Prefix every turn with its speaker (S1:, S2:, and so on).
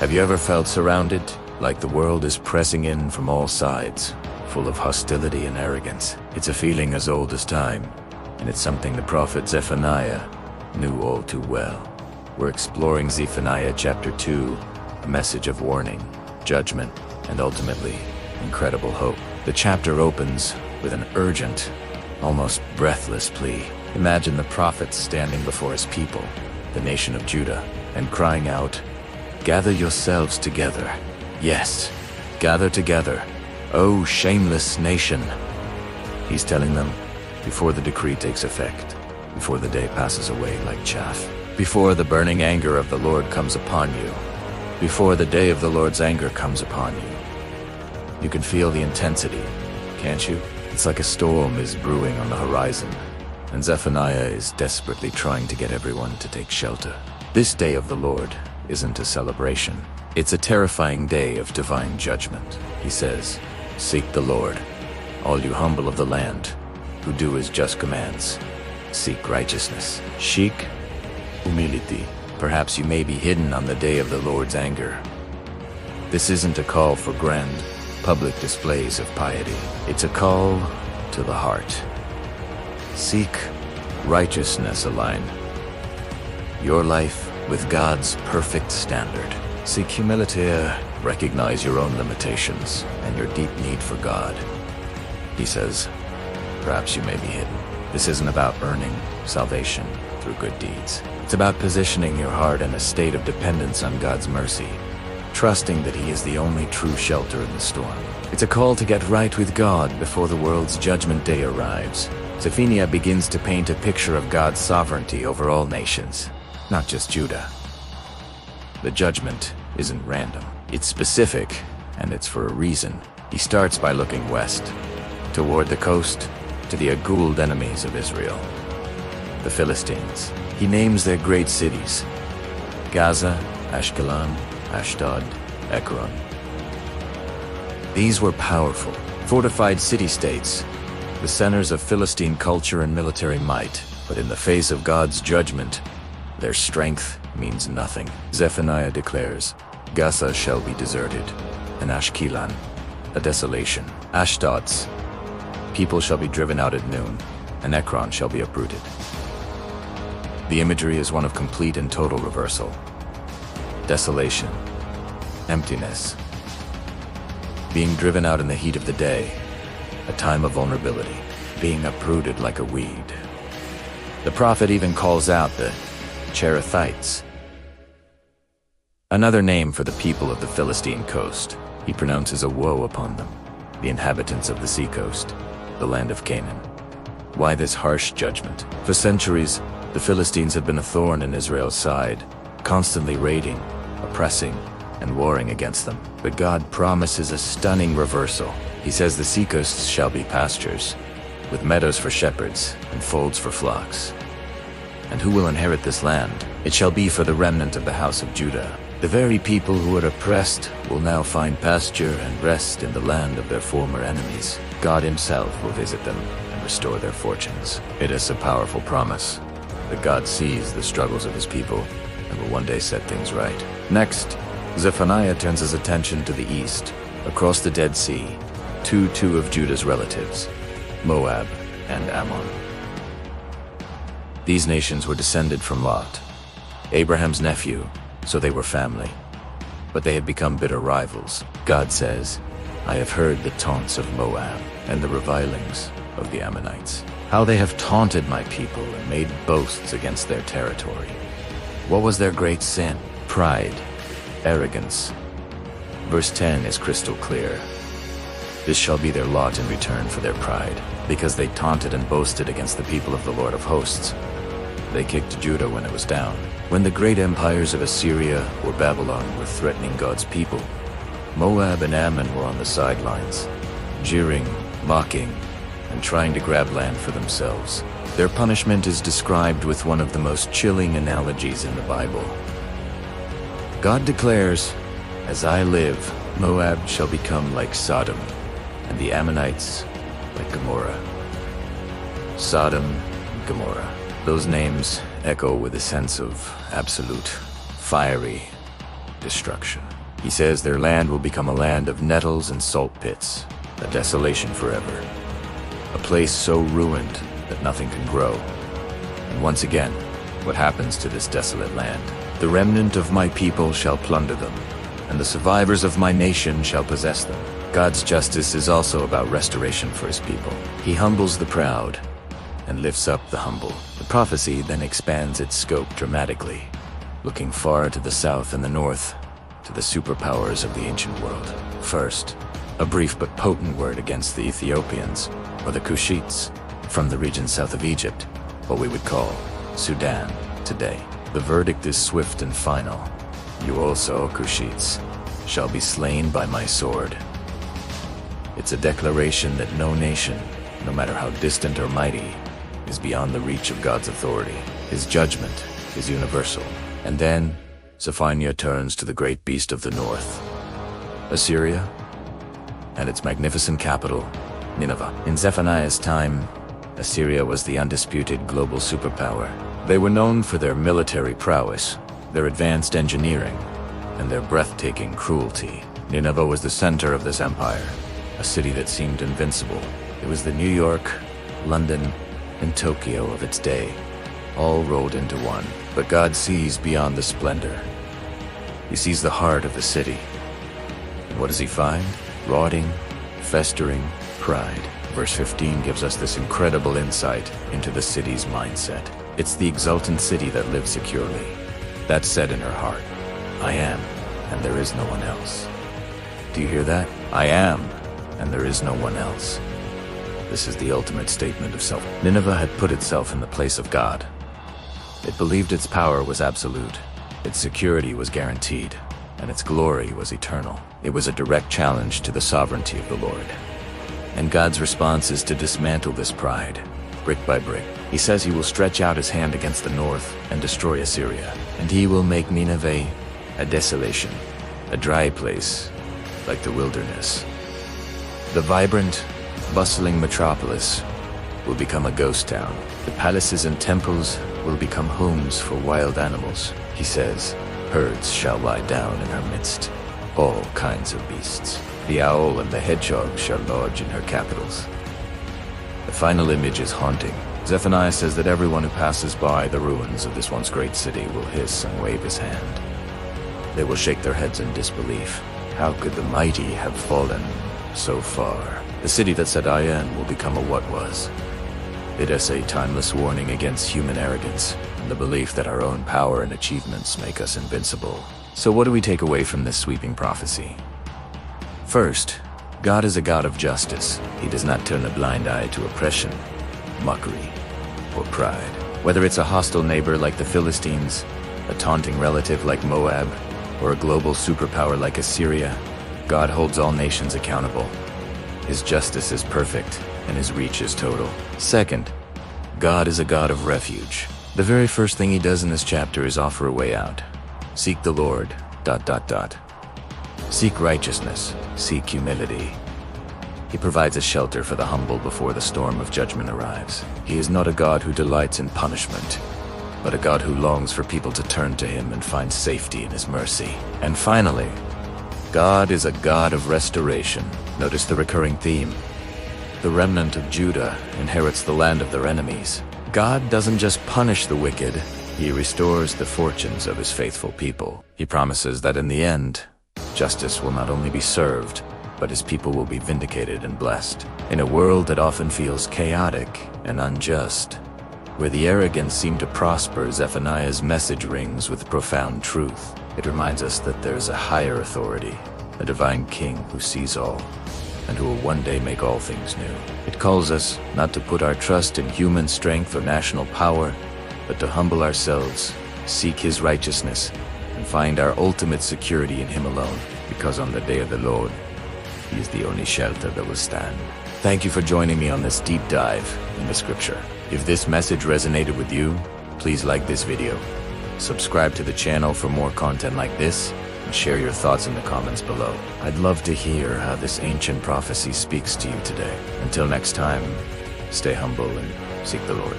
S1: Have you ever felt surrounded, like the world is pressing in from all sides, full of hostility and arrogance? It's a feeling as old as time, and it's something the prophet Zephaniah knew all too well. We're exploring Zephaniah Chapter 2, a message of warning, judgment, and ultimately, incredible hope. The chapter opens with an urgent, almost breathless plea. Imagine the prophet standing before his people, the nation of Judah, and crying out, "Gather yourselves together. Yes, gather together, O shameless nation." He's telling them, before the decree takes effect, before the day passes away like chaff, before the burning anger of the Lord comes upon you, before the day of the Lord's anger comes upon you. You can feel the intensity, can't you? It's like a storm is brewing on the horizon, and Zephaniah is desperately trying to get everyone to take shelter. This day of the Lord isn't a celebration. It's a terrifying day of divine judgment. He says, "Seek the Lord, all you humble of the land, who do his just commands. Seek righteousness." Seek humility. Perhaps you may be hidden on the day of the Lord's anger. This isn't a call for grand, public displays of piety. It's a call to the heart. Seek righteousness, align your life with God's perfect standard. Seek humility, recognize your own limitations and your deep need for God. He says, perhaps you may be hidden. This isn't about earning salvation through good deeds. It's about positioning your heart in a state of dependence on God's mercy, trusting that He is the only true shelter in the storm. It's a call to get right with God before the world's judgment day arrives. Zephaniah begins to paint a picture of God's sovereignty over all nations, not just Judah. The judgment isn't random. It's specific, and it's for a reason. He starts by looking west, toward the coast, to the Aguled enemies of Israel, the Philistines. He names their great cities: Gaza, Ashkelon, Ashdod, Ekron. These were powerful, fortified city-states, the centers of Philistine culture and military might. But in the face of God's judgment, their strength means nothing. Zephaniah declares, Gaza shall be deserted, and Ashkelon, a desolation. Ashdod's people shall be driven out at noon, and Ekron shall be uprooted. The imagery is one of complete and total reversal. Desolation, emptiness, being driven out in the heat of the day, a time of vulnerability, being uprooted like a weed. The prophet even calls out the Cherethites, another name for the people of the Philistine coast. He pronounces a woe upon them, the inhabitants of the seacoast, the land of Canaan. Why this harsh judgment? For centuries, the Philistines have been a thorn in Israel's side, constantly raiding, oppressing, and warring against them. But God promises a stunning reversal. He says the seacoasts shall be pastures, with meadows for shepherds and folds for flocks. And who will inherit this land? It shall be for the remnant of the house of Judah. The very people who were oppressed will now find pasture and rest in the land of their former enemies. God Himself will visit them and restore their fortunes. It is a powerful promise that God sees the struggles of His people and will one day set things right. Next, Zephaniah turns his attention to the east, across the Dead Sea, to two of Judah's relatives, Moab and Ammon. These nations were descended from Lot, Abraham's nephew, so they were family. But they had become bitter rivals. God says, I have heard the taunts of Moab and the revilings of the Ammonites, how they have taunted my people and made boasts against their territory. What was their great sin? Pride, arrogance. Verse 10 is crystal clear. This shall be their lot in return for their pride, because they taunted and boasted against the people of the Lord of hosts. They kicked Judah when it was down. When the great empires of Assyria or Babylon were threatening God's people, Moab and Ammon were on the sidelines, jeering, mocking, and trying to grab land for themselves. Their punishment is described with one of the most chilling analogies in the Bible. God declares, As I live, Moab shall become like Sodom, and the Ammonites like Gomorrah. Sodom and Gomorrah. Those names echo with a sense of absolute, fiery, destruction. He says their land will become a land of nettles and salt pits, a desolation forever. A place so ruined that nothing can grow. And once again, what happens to this desolate land? The remnant of my people shall plunder them, and the survivors of my nation shall possess them. God's justice is also about restoration for his people. He humbles the proud and lifts up the humble. The prophecy then expands its scope dramatically, looking far to the south and the north, to the superpowers of the ancient world. First, a brief but potent word against the Ethiopians, or the Kushites, from the region south of Egypt, what we would call Sudan today. The verdict is swift and final. You also, Kushites, shall be slain by my sword. It's a declaration that no nation, no matter how distant or mighty, is beyond the reach of God's authority. His judgment is universal. And then, Zephaniah turns to the great beast of the north, Assyria, and its magnificent capital, Nineveh. In Zephaniah's time, Assyria was the undisputed global superpower. They were known for their military prowess, their advanced engineering, and their breathtaking cruelty. Nineveh was the center of this empire, a city that seemed invincible. It was the New York, London, and Tokyo of its day, all rolled into one. But God sees beyond the splendor. He sees the heart of the city. And what does he find? Rotting, festering pride. Verse 15 gives us this incredible insight into the city's mindset. It's the exultant city that lives securely, that said in her heart, I am, and there is no one else. Do you hear that? I am, and there is no one else. This is the ultimate statement of self. Nineveh had put itself in the place of God. It believed its power was absolute, its security was guaranteed, and its glory was eternal. It was a direct challenge to the sovereignty of the Lord. And God's response is to dismantle this pride, brick by brick. He says he will stretch out his hand against the north and destroy Assyria, and he will make Nineveh a desolation, a dry place like the wilderness. The vibrant, bustling metropolis will become a ghost town. The palaces and temples will become homes for wild animals. He says, herds shall lie down in her midst, all kinds of beasts. The owl and the hedgehog shall lodge in her capitals. The final image is haunting. Zephaniah says that everyone who passes by the ruins of this once great city will hiss and wave his hand. They will shake their heads in disbelief. How could the mighty have fallen so far? The city that said I am will become a what was. It is a timeless warning against human arrogance and the belief that our own power and achievements make us invincible. So what do we take away from this sweeping prophecy? First, God is a God of justice. He does not turn a blind eye to oppression, mockery, or pride. Whether it's a hostile neighbor like the Philistines, a taunting relative like Moab, or a global superpower like Assyria, God holds all nations accountable. His justice is perfect, and his reach is total. Second, God is a God of refuge. The very first thing he does in this chapter is offer a way out. Seek the Lord, ... Seek righteousness, seek humility. He provides a shelter for the humble before the storm of judgment arrives. He is not a God who delights in punishment, but a God who longs for people to turn to him and find safety in his mercy. And finally, God is a God of restoration. Notice the recurring theme. The remnant of Judah inherits the land of their enemies. God doesn't just punish the wicked, he restores the fortunes of his faithful people. He promises that in the end, justice will not only be served, but his people will be vindicated and blessed. In a world that often feels chaotic and unjust, where the arrogant seem to prosper, Zephaniah's message rings with profound truth. It reminds us that there is a higher authority, a divine king who sees all, and who will one day make all things new. It calls us not to put our trust in human strength or national power, but to humble ourselves, seek his righteousness, and find our ultimate security in him alone, because on the day of the Lord, he is the only shelter that will stand. Thank you for joining me on this deep dive in the scripture. If this message resonated with you, please like this video, subscribe to the channel for more content like this, and share your thoughts in the comments below. I'd love to hear how this ancient prophecy speaks to you today. Until next time, stay humble and seek the Lord.